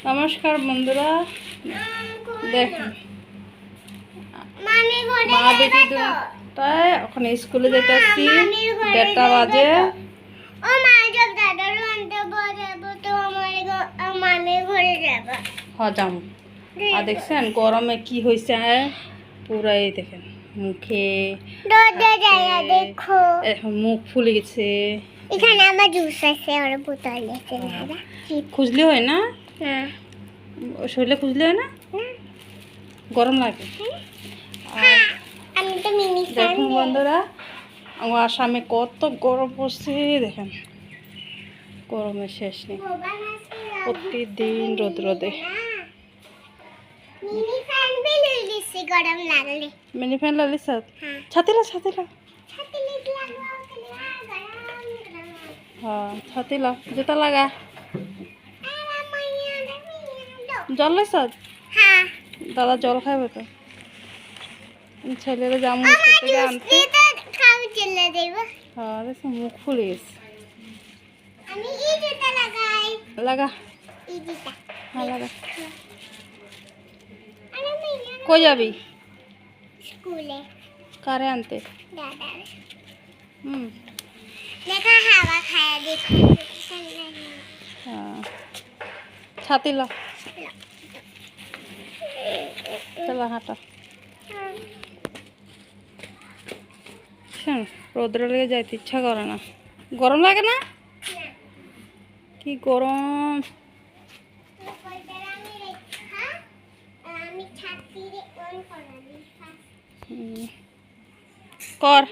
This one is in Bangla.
নমস্কার বন্ধুরা, দেখুন মা বেটি দুটাই ওখানে স্কুলে যেতেছি, 1:30 বাজে। হজাম আর দেখছেন গরমে কি হয়েছে পুরাই, দেখেন মুখে এখন মুখ ফুলে গেছে। এখানে আমার জুস আছে আর বোতল আছে। খুঁজলে হয় না, শরীরে খুঁজলে হয় না, গরম লাগে। আমি তো মিনি দেখুন বন্ধুরা, আমার আসামে কত গরম পড়ছে, দেখেন গরমের শেষ নেই, প্রতিদিন রোদ রোদে। মিনি ফ্যান বিল দিছি গরম লাগলে। মিনি ফ্যান লাগলে ছাতিলা ছাতিলা হ্যাঁ ছাতিলা জুতা লাগা জল লাইছ। দাদা জল খাইবে তো, ছেলেরা জামু থেকে আনতে। হ্যাঁ দেখছি মুখ ফুলে গেছে। লাগা হ্যাঁ লাগা। কই যাবি? স্কুলে। কারে আনতে? দাদার। হুম দেখা হাওয়া খায়া দেখো। হ্যাঁ ছাতি লা চলা হাঁটা। রোদ্র লেগে যাইতে ইচ্ছা করে না, গরম লাগে না? কি গরম! কর